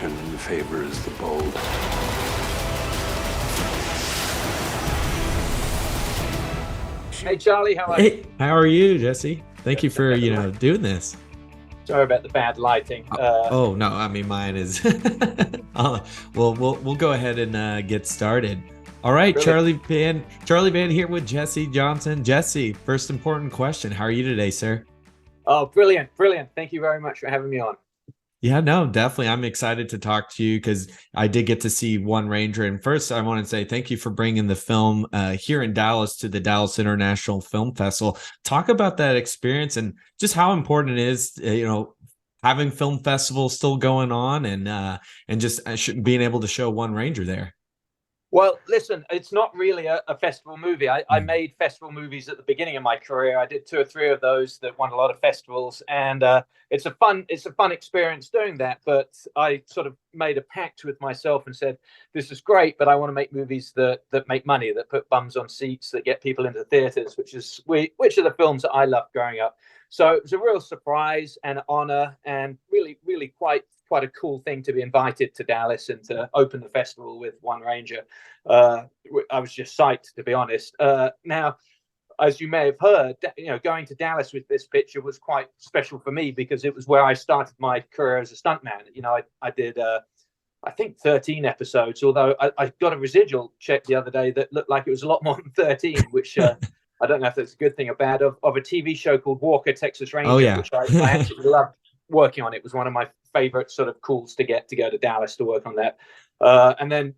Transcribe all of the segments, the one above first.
fortune favors the bold. Hey Charlie, how are you? Hey, how are you, Jesse? Thank you for, doing this. Sorry about the bad lighting. Oh no, I mean mine is. We'll go ahead and get started. All right, Really? Charlie Van here with Jesse Johnson. Jesse, first important question: how are you today, sir? Oh, brilliant, brilliant. Thank you very much for having me on. Yeah, no, definitely. I'm excited to talk to you because I did get to see One Ranger. And first, I want to say thank you for bringing the film here in Dallas to the Dallas International Film Festival. Talk about that experience and just how important it is, having film festivals still going on and just being able to show One Ranger there. Well, listen, it's not really a festival movie. I made festival movies at the beginning of my career. I did two or three of those that won a lot of festivals, and it's a fun experience doing that. But I sort of made a pact with myself and said, "This is great, but I want to make movies that make money, that put bums on seats, that get people into theaters, which are the films that I loved growing up." So it was a real surprise and honor, and really quite a cool thing to be invited to Dallas and to open the festival with One Ranger. I was just psyched, to be honest. Now, as you may have heard, going to Dallas with this picture was quite special for me because it was where I started my career as a stuntman. I did, I think, 13 episodes, although I got a residual check the other day that looked like it was a lot more than 13, which I don't know if that's a good thing or bad, of a TV show called Walker, Texas Ranger, Oh yeah. which I actually loved working on. It was one of my favorite sort of calls to go to Dallas to work on that. And then,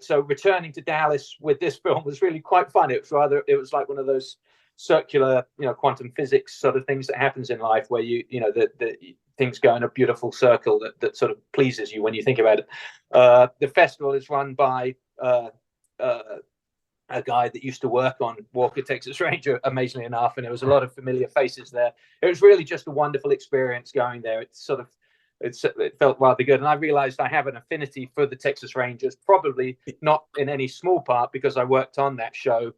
so returning to Dallas with this film was really quite fun. It was like one of those circular, quantum physics sort of things that happens in life where the things go in a beautiful circle that sort of pleases you when you think about it. The festival is run by a guy that used to work on Walker, Texas Ranger, amazingly enough, and there was a lot of familiar faces there. It was really just a wonderful experience going there. It felt rather good, and I realized I have an affinity for the Texas Rangers, probably not in any small part because I worked on that show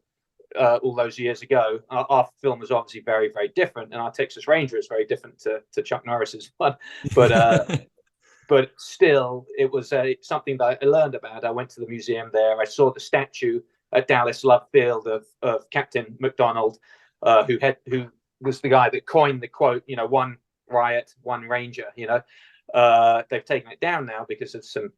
all those years ago. Our film is obviously very, very different, and our Texas Ranger is very different to Chuck Norris's one, but still, it was something that I learned about. I went to the museum there. I saw the statue at Dallas Love Field of Captain McDonald, who was the guy that coined the quote, "One riot, one ranger." They've taken it down now because of some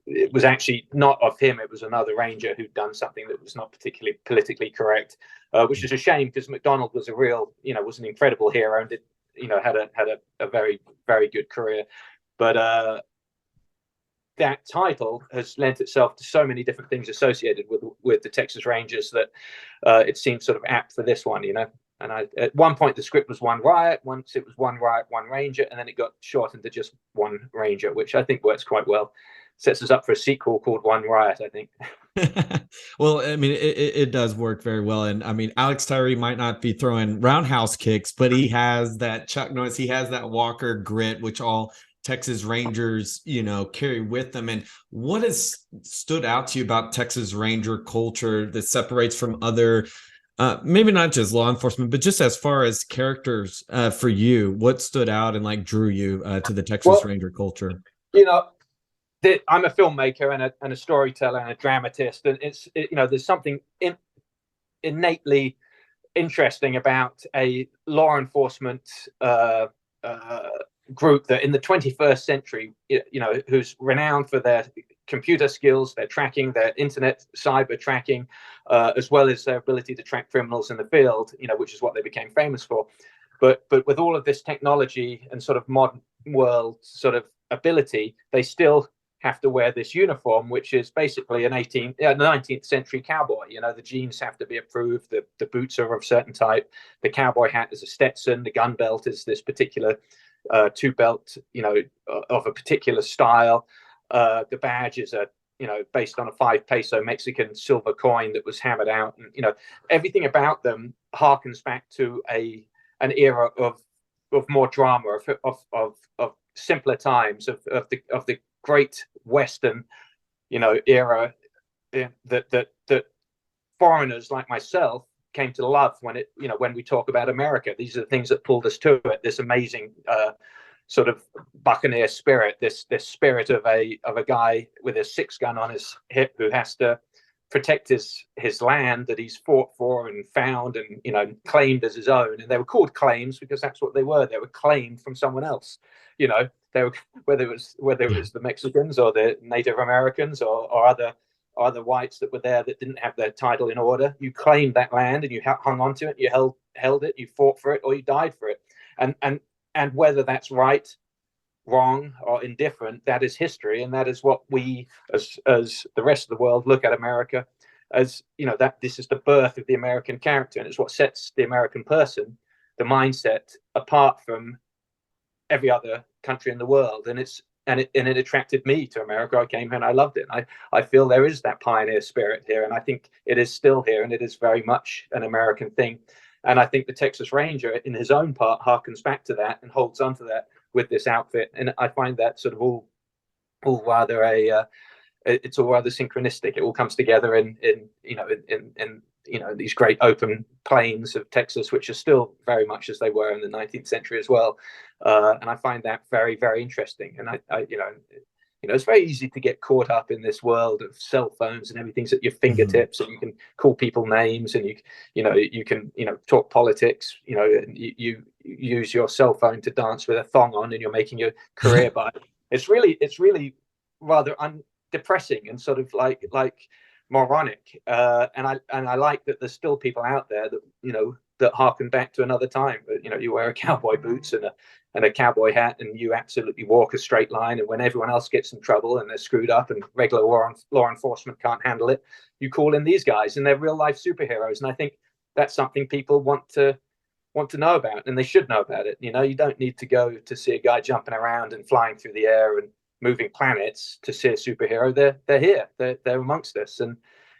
it was actually not of him. It was another ranger who'd done something that was not particularly politically correct, which is a shame because McDonald was was an incredible hero and had a very, very good career. But that title has lent itself to so many different things associated with the Texas Rangers that it seems sort of apt for this one, And at one point the script was One Riot, once it was One Riot, One Ranger, and then it got shortened to just One Ranger, which I think works quite well. Sets us up for a sequel called One Riot, I think. Well, I mean, it does work very well. And I mean, Alex Tyree might not be throwing roundhouse kicks, but he has that Chuck Norris, he has that Walker grit, which all Texas Rangers, carry with them. And what has stood out to you about Texas Ranger culture that separates from other, maybe not just law enforcement, but just as far as characters for you, what stood out and drew you to the Texas Ranger culture? I'm a filmmaker and a storyteller and a dramatist, and there's something innately interesting about a law enforcement group that in the 21st century, who's renowned for their computer skills, their tracking, their internet cyber tracking, as well as their ability to track criminals in the field, which is what they became famous for. But with all of this technology and sort of modern world sort of ability, they still have to wear this uniform, which is basically an 19th century cowboy. The jeans have to be approved, the boots are of a certain type, the cowboy hat is a Stetson, the gun belt is this particular two belt, of a particular style. The badge is based on a 5 peso Mexican silver coin that was hammered out, and everything about them harkens back to an era of more drama, of simpler times, of the great Western, era that foreigners like myself came to love when we talk about America. These are the things that pulled us to it. This amazing sort of buccaneer spirit, this spirit of a guy with a 6-gun on his hip who has to protect his land that he's fought for and found and, you know, claimed as his own. And they were called claims because that's what they were. They were claimed from someone else. You know, they were, whether it was the Mexicans or the Native Americans or other whites that were there that didn't have their title in order. You claimed that land and you hung on to it. You held it. You fought for it, or you died for it. And whether that's right, wrong, or indifferent, that is history, and that is what we, as the rest of the world, look at America as. You know, that this is the birth of the American character, and it's what sets the American person, the mindset, apart from every other country in the world. And it attracted me to America. I came here and I loved it. I feel there is that pioneer spirit here, and I think it is still here, and it is very much an American thing. And I think the Texas Ranger, in his own part, harkens back to that and holds on to that with this outfit. And I find that sort of all rather it's all rather synchronistic. It all comes together in these great open plains of Texas, which are still very much as they were in the 19th century as well. And I find that very, very interesting. And I it's very easy to get caught up in this world of cell phones and everything's at your fingertips, and you can call people names, and you can talk politics. And you use your cell phone to dance with a thong on, and you're making your career by. It's really rather depressing and sort of like moronic. And I like that there's still people out there that harken back to another time. You wear a cowboy boots and a cowboy hat, and you absolutely walk a straight line. And when everyone else gets in trouble and they're screwed up and regular law enforcement can't handle it, you call in these guys, and they're real life superheroes. And I think that's something people want to know about, and they should know about it. You don't need to go to see a guy jumping around and flying through the air and moving planets to see a superhero. They're here. They're amongst us, and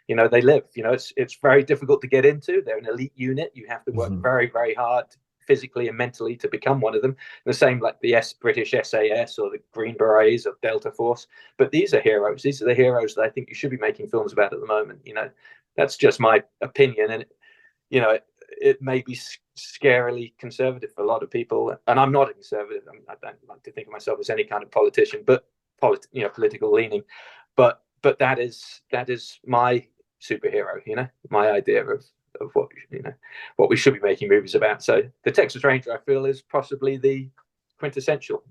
they live. It's very difficult to get into. They're an elite unit. You have to work very, very hard physically and mentally to become one of them. The same like the British SAS or the Green Berets of Delta Force. But these are heroes. These are the heroes that I think you should be making films about at the moment. That's just my opinion, and it may be scarily conservative for a lot of people, and I'm not a conservative. I don't like to think of myself as any kind of politician, but political leaning. But that is my superhero. My idea of what we should be making movies about. So the Texas Ranger, I feel, is possibly the quintessential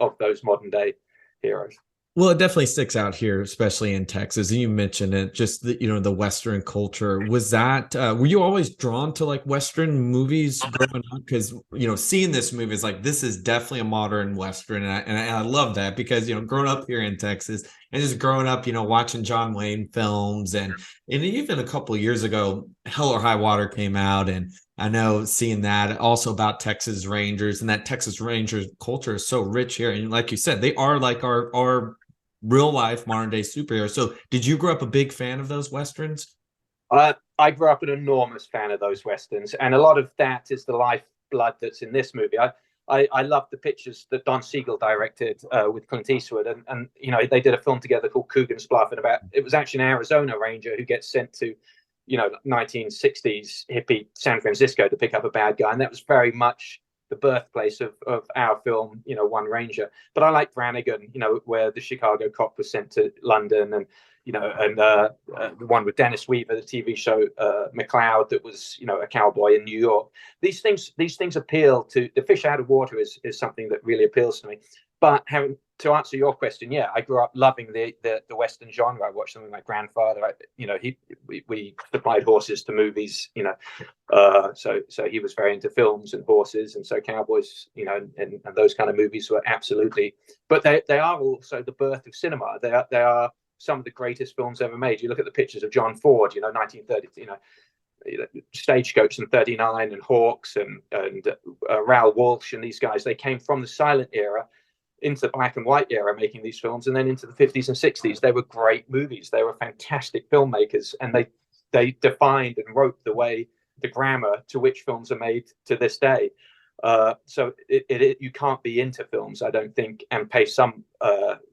of those modern day heroes. Well, it definitely sticks out here, especially in Texas. And you mentioned it, just the Western culture. Was that were you always drawn to like Western movies growing up? Because seeing this movie is like, this is definitely a modern Western, and I love that because growing up here in Texas and just growing up, watching John Wayne films, and even a couple of years ago, Hell or High Water came out, and I know seeing that also about Texas Rangers, and that Texas Rangers culture is so rich here. And like you said, they are like our real life modern day superheroes. So did you grow up a big fan of those Westerns? I grew up an enormous fan of those Westerns, and a lot of that is the lifeblood that's in this movie. I love the pictures that Don Siegel directed with Clint Eastwood, and they did a film together called Coogan's Bluff, and it was actually an Arizona Ranger who gets sent to 1960s hippie San Francisco to pick up a bad guy, and that was very much the birthplace of our film, One Ranger. But I like Brannigan, where the Chicago cop was sent to London, and the one with Dennis Weaver, the TV show McCloud, that was a cowboy in New York. These things appeal to. The Fish Out of Water is something that really appeals to me. But to answer your question, yeah, I grew up loving the Western genre. I watched them with my grandfather. We supplied horses to movies, so he was very into films and horses, and so cowboys, and those kind of movies were absolutely. But they are also the birth of cinema. They are some of the greatest films ever made. You look at the pictures of John Ford, 1930, Stagecoach in 39, and Hawks, and Raoul Walsh, and these guys. They came from the silent era into the black and white era making these films, and then into the 50s and 60s. They were great movies. They were fantastic filmmakers, and they defined and wrote the grammar to which films are made to this day. So you can't be into films, I don't think, and pay some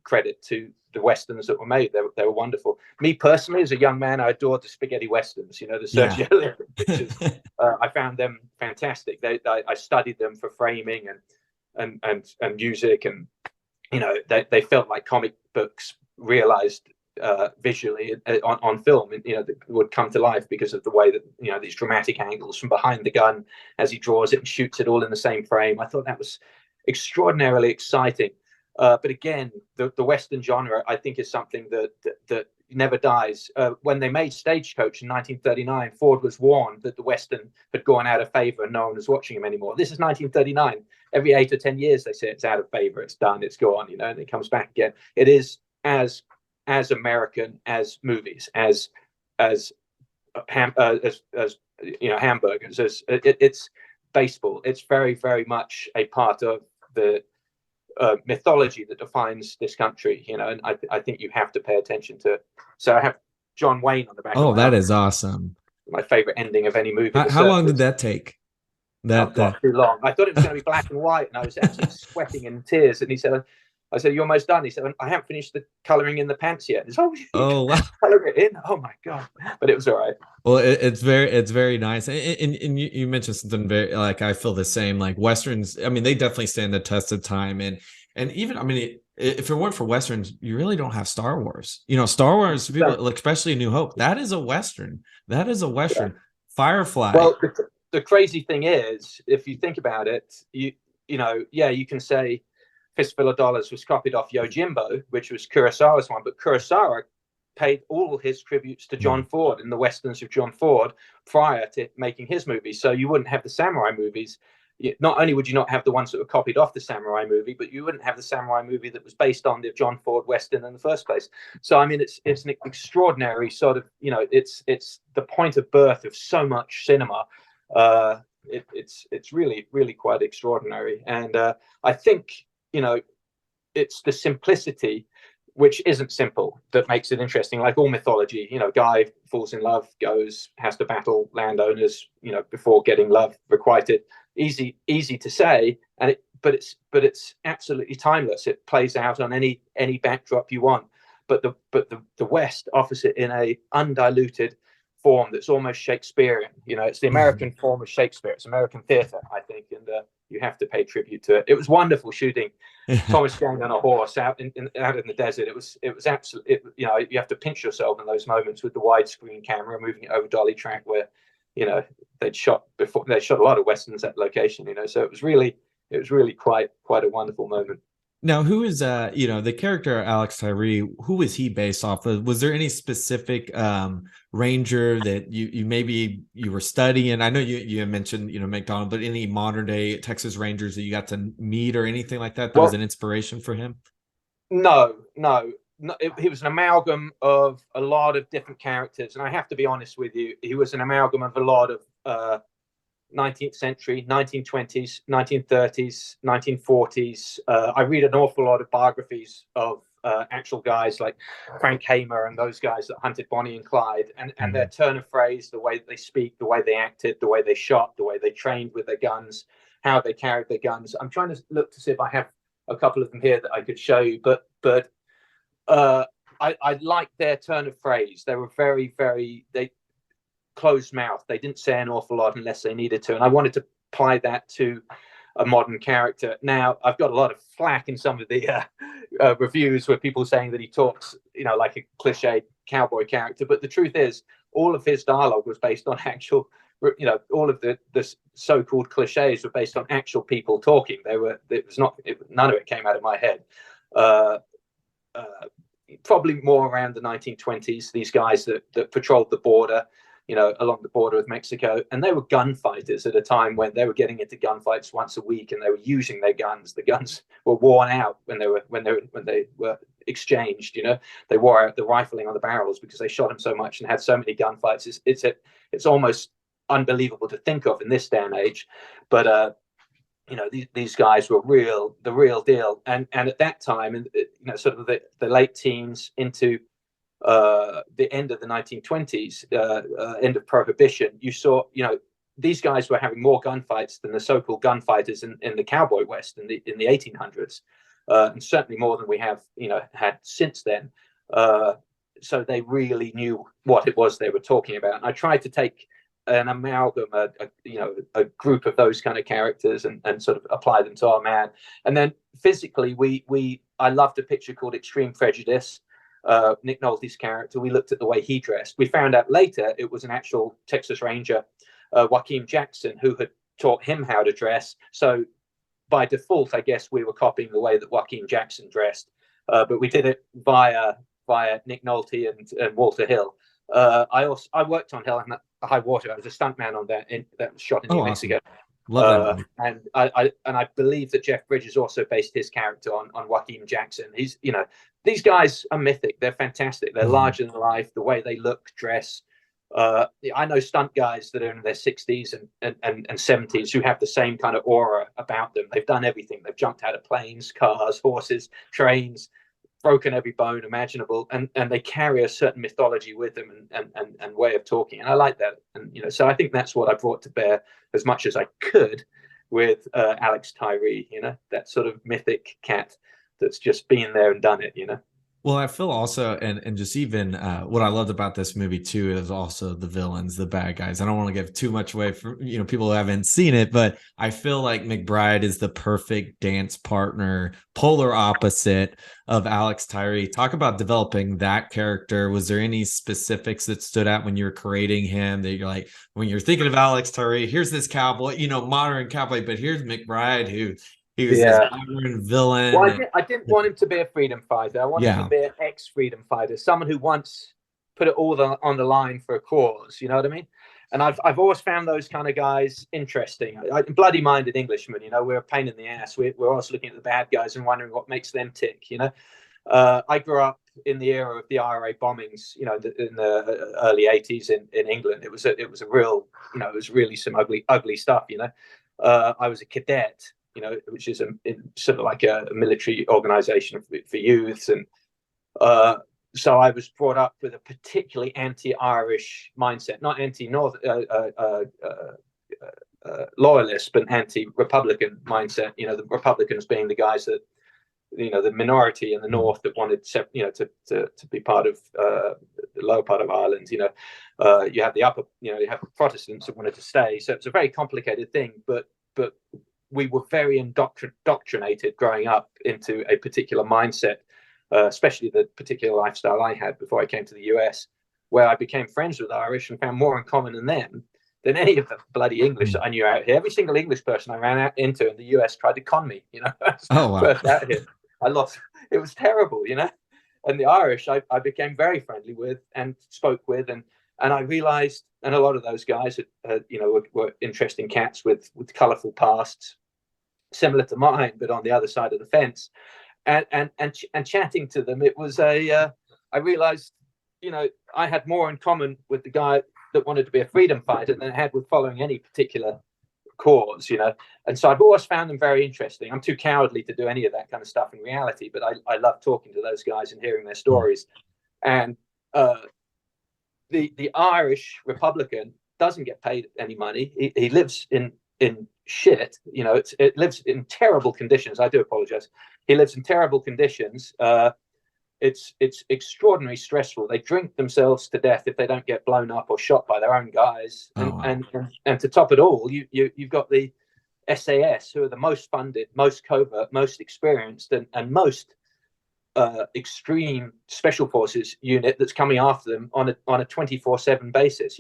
credit to the Westerns that were made. They were wonderful. Me personally, as a young man, I adored the spaghetti Westerns, the Sergio Leone pictures. I found them fantastic. I studied them for framing, and and music, and they felt like comic books realized visually on film, and that would come to life because of the way that these dramatic angles from behind the gun as he draws it and shoots it all in the same frame. I thought that was extraordinarily exciting. But again, the Western genre, I think, is something that never dies. When they made Stagecoach in 1939, Ford was warned that the Western had gone out of favor and no one was watching him anymore. This is 1939. Every 8 or 10 years, they say it's out of favor, it's done, it's gone, and it comes back again. It is as American as movies, as hamburgers, as it's baseball. It's very, very much a part of the mythology that defines this country, and I think you have to pay attention to it. So I have John Wayne on the back. Oh, that is awesome. My favorite ending of any movie. How long did that take? Too long. I thought it was going to be black and white, and I was actually sweating in tears. And I said, "You're almost done." He said, "I haven't finished the coloring in the pants yet." Said, oh, wow. Color it in. Oh my god! But it was all right. Well, it's very nice, and you mentioned something very, like, I feel the same. Like Westerns, I mean, they definitely stand the test of time, and even, I mean, if it weren't for Westerns, you really don't have Star Wars. Star Wars, people, especially New Hope, that is a Western. That is a Western. Yeah. Firefly. Well, the crazy thing is, if you think about it, you can say Fistful of Dollars was copied off Yojimbo, which was Kurosawa's one, but Kurosawa paid all his tributes to John Ford in the Westerns of John Ford prior to making his movies. So you wouldn't have the samurai movies. Not only would you not have the ones that were copied off the samurai movie, but you wouldn't have the samurai movie that was based on the John Ford Western in the first place. So I mean, it's an extraordinary sort of, it's the point of birth of so much cinema. It's really, really quite extraordinary. And I think, it's the simplicity, which isn't simple, that makes it interesting. Like all mythology, guy falls in love, has to battle landowners, before getting love requited. Easy to say, but it's absolutely timeless. It plays out on any backdrop you want. But the West offers it in a undiluted form that's almost Shakespearean. It's the American form of Shakespeare. It's American theater, I think, and you have to pay tribute to it. It was wonderful shooting Thomas Jane on a horse out in the desert. It was absolutely, you have to pinch yourself in those moments with the widescreen camera moving it over dolly track, where they'd shot a lot of westerns at location. So it was really quite a wonderful moment. Now, who is the character Alex Tyree? Who is he based off of? Was there any specific ranger that you were studying? I know you mentioned McDonald, but any modern day Texas Rangers that you got to meet or anything like that was an inspiration for him? No. He was an amalgam of a lot of different characters, and I have to be honest with you, he was an amalgam of a lot of 19th century, 1920s, 1930s, 1940s. I read an awful lot of biographies of actual guys like Frank Hamer and those guys that hunted Bonnie and Clyde, and their turn of phrase, the way they speak, the way they acted, the way they shot, the way they trained with their guns, how they carried their guns. I'm trying to look to see if I have a couple of them here that I could show you, but I like their turn of phrase. They were very, very, closed mouth. They didn't say an awful lot unless they needed to, and I wanted to apply that to a modern character. Now, I've got a lot of flack in some of the reviews where people saying that he talks, like a cliche cowboy character, but the truth is, all of his dialogue was based on actual, all of the so-called cliches were based on actual people talking. None of it came out of my head. Probably more around the 1920s, these guys that patrolled the border, along the border with Mexico, and they were gunfighters at a time when they were getting into gunfights once a week, and they were using their guns. The guns were worn out when they were exchanged. They wore out the rifling on the barrels because they shot them so much and had so many gunfights. It's almost unbelievable to think of in this day and age, but these guys were the real deal. And at that time, and sort of the late teens into the end of the 1920s, end of Prohibition, you saw, these guys were having more gunfights than the so-called gunfighters in the cowboy West in the 1800s, and certainly more than we have, had since then. So they really knew what it was they were talking about. And I tried to take an amalgam, a group of those kind of characters, and sort of apply them to our man. And then physically, I loved a picture called Extreme Prejudice. Nick Nolte's character, we looked at the way he dressed. We found out later it was an actual Texas Ranger, Joaquin Jackson, who had taught him how to dress. So by default, I guess we were copying the way that Joaquin Jackson dressed, but we did it via Nick Nolte and Walter Hill. I worked on Hell and High Water. I was a stuntman on that that was shot in New Mexico. Love that. And I believe that Jeff Bridges also based his character on Joaquin Jackson. He's, these guys are mythic. They're fantastic. They're larger than life. The way they look, dress. I know stunt guys that are in their 60s and 70s who have the same kind of aura about them. They've done everything. They've jumped out of planes, cars, horses, trains, broken every bone imaginable, and they carry a certain mythology with them and way of talking. And I like that. And so I think that's what I brought to bear as much as I could with Alex Tyree, that sort of mythic cat that's just been there and done it, Well, I feel also, and just even what I loved about this movie too is also the villains, the bad guys. I don't want to give too much away for people who haven't seen it, but I feel like McBride is the perfect dance partner, polar opposite of Alex Tyree. Talk about developing that character. Was there any specifics that stood out when you were creating him that you're like, when you're thinking of Alex Tyree, here's this cowboy, modern cowboy, but here's McBride who he was this modern villain. Well, I didn't want him to be a freedom fighter. I wanted him to be an ex-freedom fighter, someone who once put it all on the line for a cause. You know what I mean? And I've always found those kind of guys interesting. Bloody-minded Englishmen, we're a pain in the ass. We're always looking at the bad guys and wondering what makes them tick. I grew up in the era of the IRA bombings, in the early 80s in England. It was a real, it was really some ugly stuff. I was a cadet, which is sort of like a military organization for youths. And so I was brought up with a particularly anti-Irish mindset, not anti-North loyalist, but anti-Republican mindset. The Republicans being the guys that, the minority in the North that wanted, to be part of the lower part of Ireland. You have the upper, you have Protestants that wanted to stay. So it's a very complicated thing, but we were very indoctrinated growing up into a particular mindset, especially the particular lifestyle I had before I came to the US, where I became friends with Irish and found more in common than them than any of the bloody English that I knew out here. Every single English person I ran out into in the US tried to con me, Oh, wow. First out here. I lost. It was terrible, And the Irish I became very friendly with and spoke with, and I realized, and a lot of those guys were interesting cats with colorful pasts, similar to mine, but on the other side of the fence, and chatting to them, it was I realized, I had more in common with the guy that wanted to be a freedom fighter than I had with following any particular cause, and so I've always found them very interesting. I'm too cowardly to do any of that kind of stuff in reality, but I love talking to those guys and hearing their stories. And the Irish Republican doesn't get paid any money. He lives in shit. It lives in terrible conditions. I do apologize. He lives in terrible conditions. It's extraordinarily stressful. They drink themselves to death if they don't get blown up or shot by their own guys. And to top it all, you've got the SAS, who are the most funded, most covert, most experienced, and most extreme special forces unit that's coming after them on a 24/7 basis.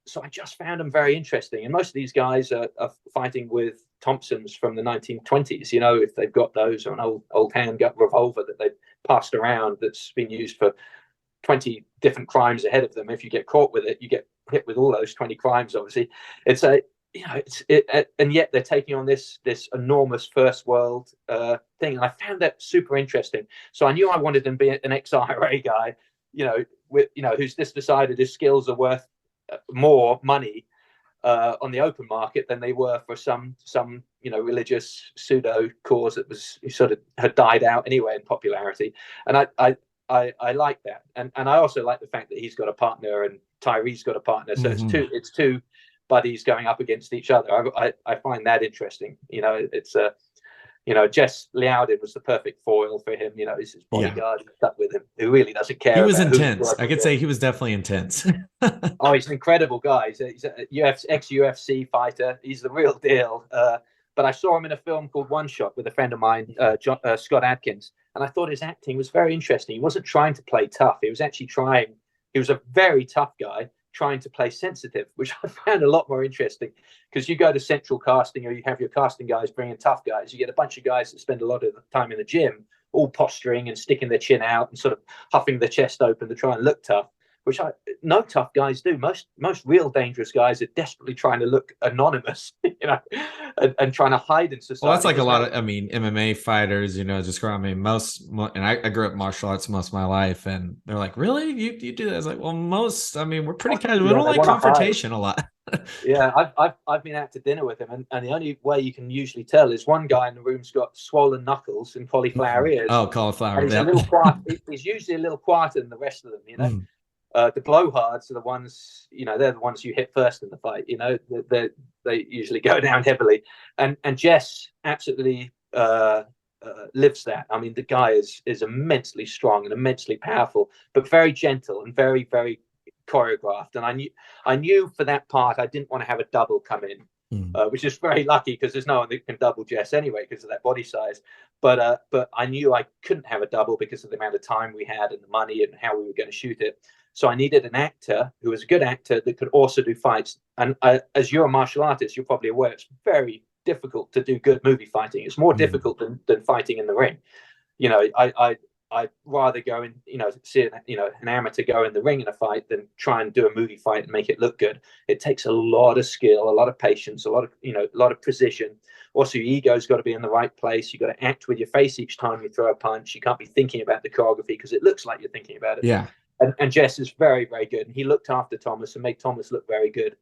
So I just found them very interesting. And most of these guys are fighting with Thompsons from the 1920s, if they've got those, or an old handgun revolver that they've passed around that's been used for 20 different crimes ahead of them. If you get caught with it, you get hit with all those 20 crimes, obviously. And yet they're taking on this enormous first world thing. And I found that super interesting. So I knew I wanted to be an ex-IRA guy, who's just decided his skills are worth more money on the open market than they were for some religious pseudo cause that was sort of had died out anyway in popularity. And I like that, and I also like the fact that he's got a partner and Tyree's got a partner. So it's two buddies going up against each other. I find that interesting. It's Jess Liaudin was the perfect foil for him. He's his bodyguard stuck with him, who really doesn't care. He was about intense. I could say he was definitely intense. Oh, he's an incredible guy. He's a ex-UFC fighter. He's the real deal. But I saw him in a film called One Shot with a friend of mine, Scott Adkins, and I thought his acting was very interesting. He wasn't trying to play tough. He was actually trying. He was a very tough guy trying to play sensitive, which I found a lot more interesting, because you go to central casting, or you have your casting guys bring in tough guys. You get a bunch of guys that spend a lot of time in the gym, all posturing and sticking their chin out and sort of huffing their chest open to try and look tough, which no tough guys do. Most real dangerous guys are desperately trying to look anonymous, and trying to hide in society. Well, that's like a lot of, MMA fighters, just growing. And I grew up martial arts most of my life, and they're like, really? You do that? It's like, well, we're pretty casual. We don't like confrontation a lot. Yeah, I've been out to dinner with him, and the only way you can usually tell is one guy in the room's got swollen knuckles and cauliflower ears. Oh, cauliflower. And he's a little quiet. He's usually a little quieter than the rest of them, The blowhards are the ones, they're the ones you hit first in the fight. They usually go down heavily, and Jess absolutely lives that. I mean, the guy is immensely strong and immensely powerful, but very gentle and very, very choreographed. And I knew for that part I didn't want to have a double come in, which is very lucky, because there's no one that can double Jess anyway because of that body size. But I knew I couldn't have a double because of the amount of time we had and the money and how we were going to shoot it. So I needed an actor who was a good actor that could also do fights. And as you're a martial artist, you're probably aware it's very difficult to do good movie fighting. It's more difficult than fighting in the ring. I'd rather go and see an amateur go in the ring in a fight than try and do a movie fight and make it look good. It takes a lot of skill, a lot of patience, a lot of precision. Also, your ego's got to be in the right place. You've got to act with your face each time you throw a punch. You can't be thinking about the choreography because it looks like you're thinking about it. Yeah. And Jess is very, very good. And he looked after Thomas and made Thomas look very good.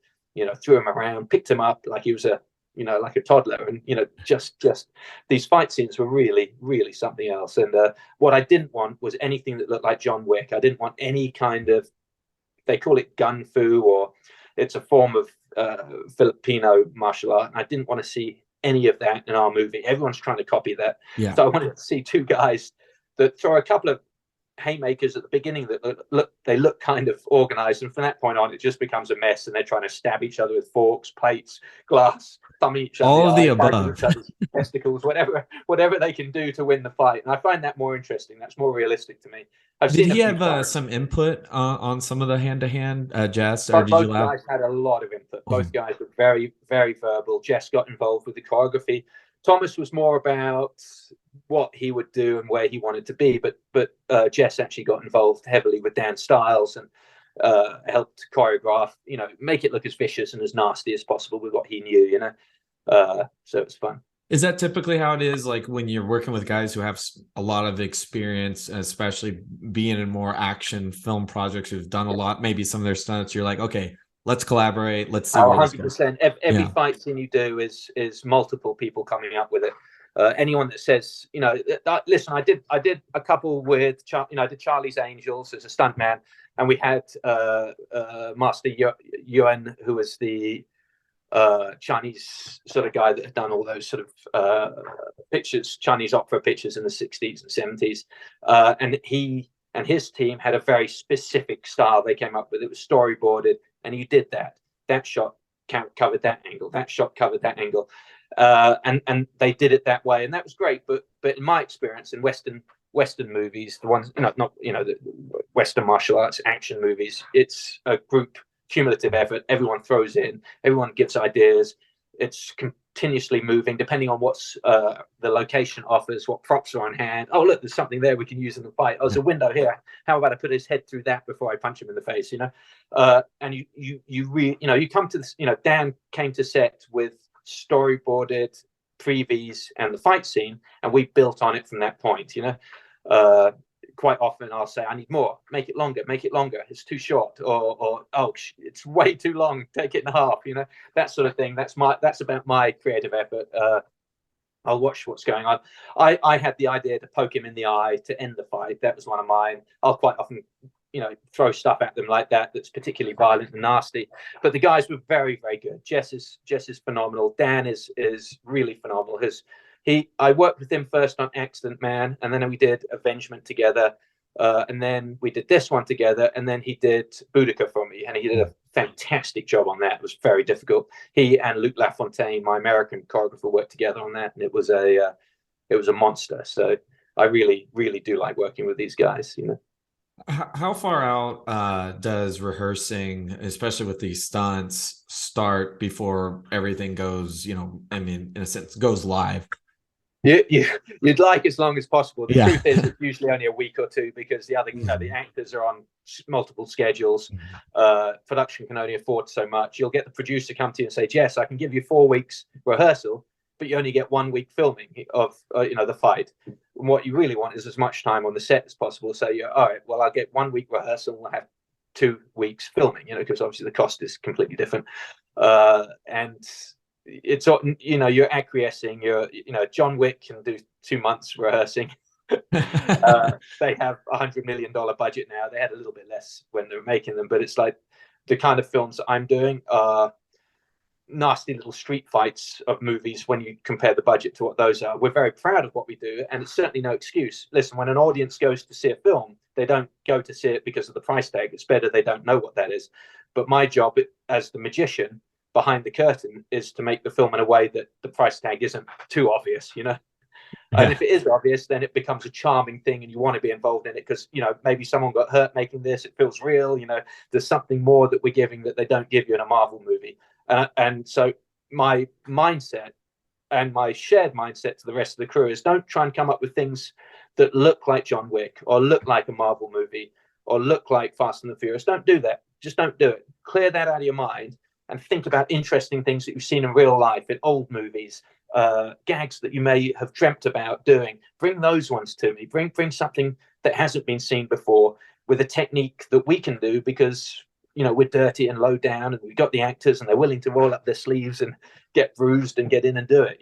Threw him around, picked him up like he was like a toddler. And, just these fight scenes were really, really something else. And what I didn't want was anything that looked like John Wick. I didn't want any kind of, they call it gun fu, or it's a form of Filipino martial art. And I didn't want to see any of that in our movie. Everyone's trying to copy that. Yeah. So I wanted to see two guys that throw a couple of haymakers at the beginning that look kind of organized, and from that point on it just becomes a mess, and they're trying to stab each other with forks, plates, glass, thumb each other, all of the above, testicles, whatever they can do to win the fight. And I find that more interesting. That's more realistic to me. Did he have some input on some of the hand-to-hand, Jess, or did both you allow? guys had a lot of input. Both guys were very, very verbal. Jess got involved with the choreography. Thomas was more about what he would do and where he wanted to be, but Jess actually got involved heavily with Dan's styles and helped choreograph, make it look as vicious and as nasty as possible with what he knew, so it was fun. Is that typically how it is, like when you're working with guys who have a lot of experience, especially being in more action film projects, who've done a lot, maybe some of their stunts, you're like, okay, let's collaborate. Let's see. 100%. Every fight scene you do is multiple people coming up with it. Anyone that says, listen, I did a couple with, I did Charlie's Angels as a stuntman, and we had Master Yuan, who was the Chinese sort of guy that had done all those sort of pictures, Chinese opera pictures in the 60s and 70s, and he and his team had a very specific style they came up with. It was storyboarded, and you did that shot covered that angle, that shot covered that angle, and they did it that way, and that was great. But in my experience in Western movies, the ones not the Western martial arts action movies, it's a group cumulative effort. Everyone throws in, everyone gives ideas. It's continuously moving depending on what's the location offers, what props are on hand. Oh, look, there's something there we can use in the fight. Oh, there's a window here. How about I put his head through that before I punch him in the face? And you come to this. Dan came to set with storyboarded previews and the fight scene, and we built on it from that point. Quite often I'll say, I need more, make it longer, it's too short, or oh, it's way too long, take it in half, that sort of thing. That's about my creative effort. I'll watch what's going on. I had the idea to poke him in the eye to end the fight. That was one of mine. I'll quite often throw stuff at them like that's particularly violent and nasty, but the guys were very, very good. Jess is phenomenal. Dan is really phenomenal. I worked with him first on Accident Man, and then we did Avengement together, and then we did this one together, and then he did Boudica for me, and he did a fantastic job on that. It was very difficult. He and Luc Lafontaine, my American choreographer, worked together on that, and it was a monster. So I really, really do like working with these guys. You know. How far out does rehearsing, especially with these stunts, start before everything goes, I mean, in a sense, goes live? You'd like as long as possible. The Yeah. truth is, it's usually only a week or two because the other, the actors are on multiple schedules. Production can only afford so much. You'll get the producer come to you and say, "Yes, I can give you 4 weeks rehearsal, but you only get 1 week filming of the fight." And what you really want is as much time on the set as possible. So you're all right. Well, I'll get 1 week rehearsal. We'll have 2 weeks filming. Because obviously the cost is completely different, and it's you're acquiescing. John Wick can do 2 months rehearsing. They have $100 million budget now. They had a little bit less when they were making them, but it's like the kind of films that I'm doing are nasty little street fights of movies when you compare the budget to what those are. We're very proud of what we do, and it's certainly no excuse. Listen, when an audience goes to see a film, they don't go to see it because of the price tag. It's better they don't know what that is. But my job as the magician behind the curtain is to make the film in a way that the price tag isn't too obvious, Yeah. And if it is obvious, then it becomes a charming thing and you want to be involved in it because, maybe someone got hurt making this. It feels real. There's something more that we're giving that they don't give you in a Marvel movie. And so my mindset and my shared mindset to the rest of the crew is don't try and come up with things that look like John Wick or look like a Marvel movie or look like Fast and the Furious. Don't do that. Just don't do it. Clear that out of your mind and think about interesting things that you've seen in real life, in old movies, gags that you may have dreamt about doing. Bring those ones to me. Bring something that hasn't been seen before with a technique that we can do because, we're dirty and low down and we've got the actors and they're willing to roll up their sleeves and get bruised and get in and do it,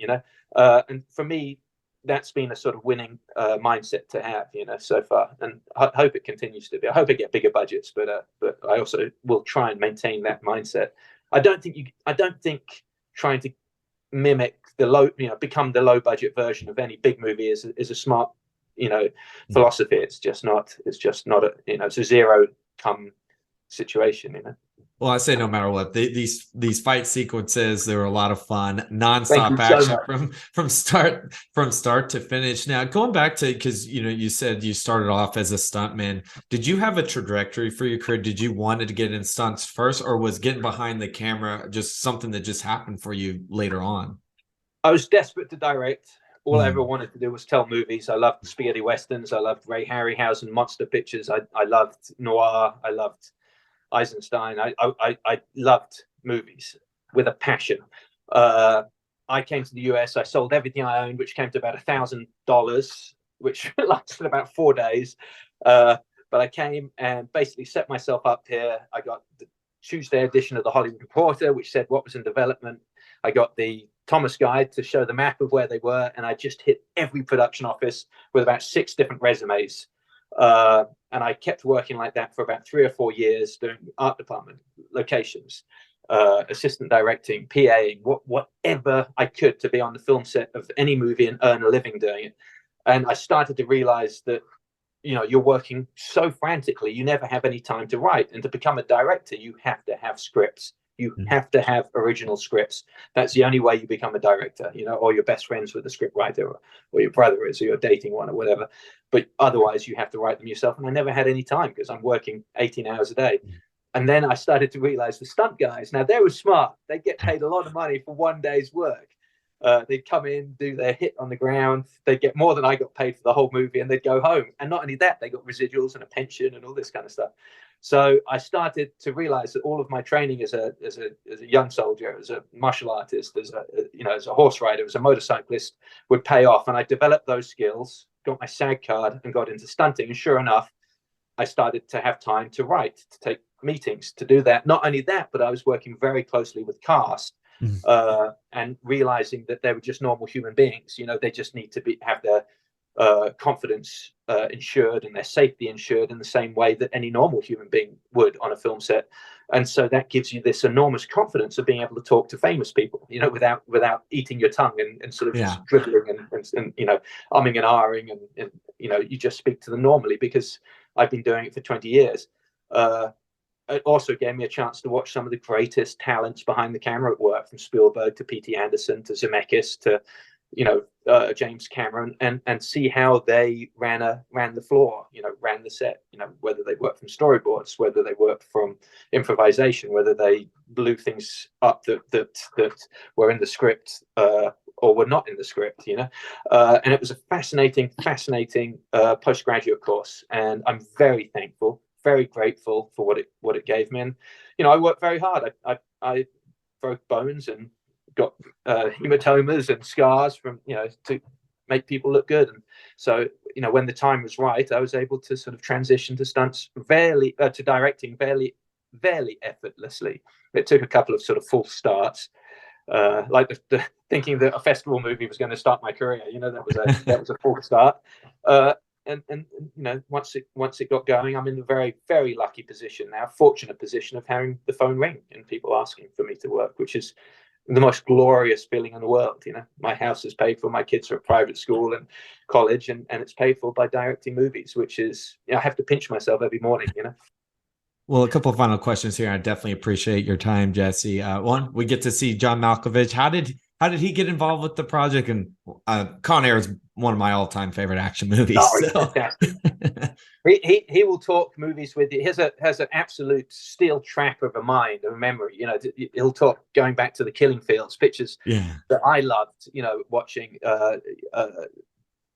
And for me, that's been a sort of winning mindset to have, so far. And I hope it continues to be. I hope I get bigger budgets, but I also will try and maintain that mindset. I don't think trying to mimic the low, become the low budget version of any big movie is a smart, philosophy. It's just not it's a zero come situation, Well, I say no matter what, these fight sequences, they were a lot of fun, nonstop action from start to finish. Now, going back to, because you said you started off as a stuntman, did you have a trajectory for your career? Did you wanted to get in stunts first, or was getting behind the camera just something that just happened for you later on? I was desperate to direct. All I ever wanted to do was tell movies. I loved spaghetti westerns. I loved Ray Harryhausen monster pictures. I loved noir. I loved Eisenstein. I loved movies with a passion. I came to the US. I sold everything I owned, which came to about $1,000, which lasted about 4 days. But I came and basically set myself up here. I got the Tuesday edition of the Hollywood Reporter, which said what was in development. I got the Thomas Guide to show the map of where they were, and I just hit every production office with about 6 different resumes. And I kept working like that for about 3 or 4 years, doing art department, locations, assistant directing, PAing, whatever I could to be on the film set of any movie and earn a living doing it. And I started to realize that, you're working so frantically, you never have any time to write. And to become a director, you have to have scripts. You have to have original scripts. That's the only way you become a director, or your best friends with a script writer, or your brother is, or you're dating one or whatever. But otherwise you have to write them yourself. And I never had any time because I'm working 18 hours a day. And then I started to realize the stunt guys, now they were smart. They get paid a lot of money for 1 day's work. They'd come in, do their hit on the ground. They'd get more than I got paid for the whole movie, and they'd go home. And not only that, they got residuals and a pension and all this kind of stuff. So I started to realize that all of my training as a young soldier, as a martial artist, as a horse rider, as a motorcyclist would pay off. And I developed those skills, got my SAG card, and got into stunting. And sure enough, I started to have time to write, to take meetings, to do that. Not only that, but I was working very closely with cast. And realizing that they were just normal human beings. They just need to have their confidence insured and their safety insured in the same way that any normal human being would on a film set. And so that gives you this enormous confidence of being able to talk to famous people, without eating your tongue and sort of just dribbling and umming and ahhing, and you just speak to them normally, because I've been doing it for 20 years. It also gave me a chance to watch some of the greatest talents behind the camera at work, from Spielberg to P.T. Anderson to Zemeckis to James Cameron, and see how they ran the floor, ran the set, whether they worked from storyboards, whether they worked from improvisation, whether they blew things up that were in the script or were not in the script, and it was a fascinating postgraduate course, and I'm very thankful, very grateful for what it gave me. And I worked very hard. I broke bones and got hematomas and scars from to make people look good. And so when the time was right, I was able to sort of transition to stunts to directing fairly effortlessly. It took a couple of sort of false starts, like the thinking that a festival movie was going to start my career. That was a false start. And once it got going, I'm in the very, very lucky position now, fortunate position of having the phone ring and people asking for me to work, which is the most glorious feeling in the world. My house is paid for, my kids are at private school and college, and it's paid for by directing movies, which is, I have to pinch myself every morning. Well, a couple of final questions here. I definitely appreciate your time, Jesse. One, we get to see John Malkovich. How did he get involved with the project? And Con Air is one of my all-time favorite action movies. Oh, so. He will talk movies with you. He has an absolute steel trap of a mind, of a memory. He'll talk going back to the Killing Fields, pictures that I loved, watching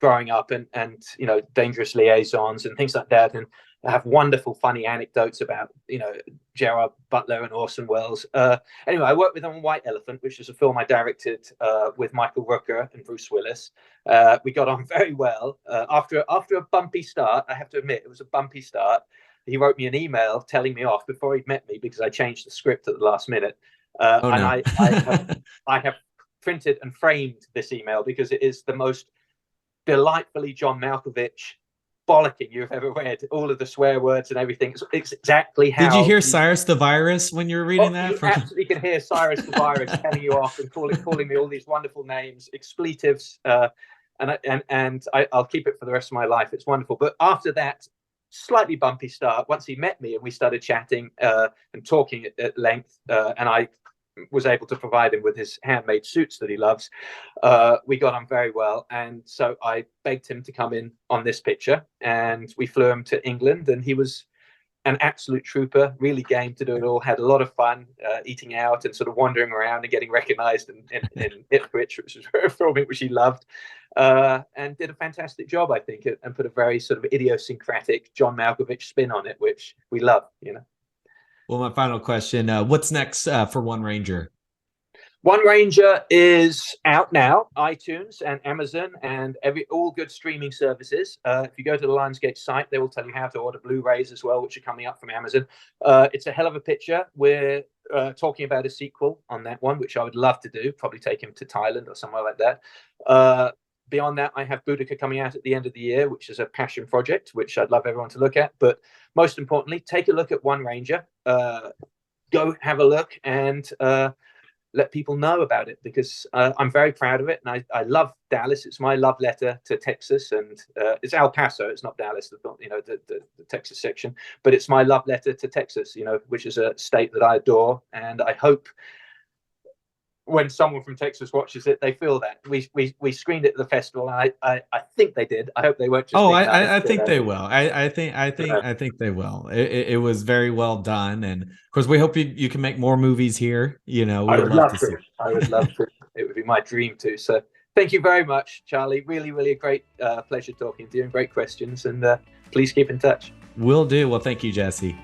growing up, and Dangerous Liaisons and things like that. And I have wonderful, funny anecdotes about, Gerard Butler and Orson Welles. Anyway, I worked with him on White Elephant, which is a film I directed with Michael Rooker and Bruce Willis. We got on very well. After a bumpy start, I have to admit, it was a bumpy start. He wrote me an email telling me off before he'd met me because I changed the script at the last minute. I have printed and framed this email because it is the most delightfully John Malkovich bollocking you've ever read. All of the swear words and everything. It's exactly how. Did you hear Cyrus the Virus when you were reading that? You absolutely can hear Cyrus the Virus telling you off and calling me all these wonderful names, expletives, and I'll keep it for the rest of my life. It's wonderful. But after that slightly bumpy start, once he met me and we started chatting and talking at length, and I was able to provide him with his handmade suits that he loves, we got on very well. And so I begged him to come in on this picture, and we flew him to England, and he was an absolute trooper, really game to do it all, had a lot of fun eating out and sort of wandering around and getting recognized in Ipswich, which was a film which he loved, and did a fantastic job, I think, and put a very sort of idiosyncratic John Malkovich spin on it, which we love, Well, my final question, what's next for One Ranger? One Ranger is out now, iTunes and Amazon and all good streaming services. If you go to the Lionsgate site, they will tell you how to order Blu-rays as well, which are coming up from Amazon. It's a hell of a picture. We're talking about a sequel on that one, which I would love to do, probably take him to Thailand or somewhere like that. Beyond that, I have Boudica coming out at the end of the year, which is a passion project, which I'd love everyone to look at. But most importantly, take a look at One Ranger. Go have a look and let people know about it, because I'm very proud of it. And I love Dallas. It's my love letter to Texas. And it's El Paso. It's not Dallas, the Texas section. But it's my love letter to Texas, which is a state that I adore. And I hope when someone from Texas watches it, they feel that. We screened it at the festival, and I think they did. I hope they won't just. I think they will. I think they will. It was very well done, and of course, we hope you can make more movies here. I would love to. I would love to. It would be my dream too. So, thank you very much, Charlie. Really, really a great pleasure talking to you, and great questions. And please keep in touch. Will do. Well, thank you, Jesse.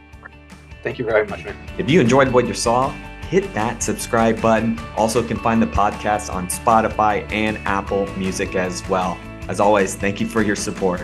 Thank you very much, man. If you enjoyed what you saw, hit that subscribe button. Also can find the podcast on Spotify and Apple Music as well. As always, thank you for your support.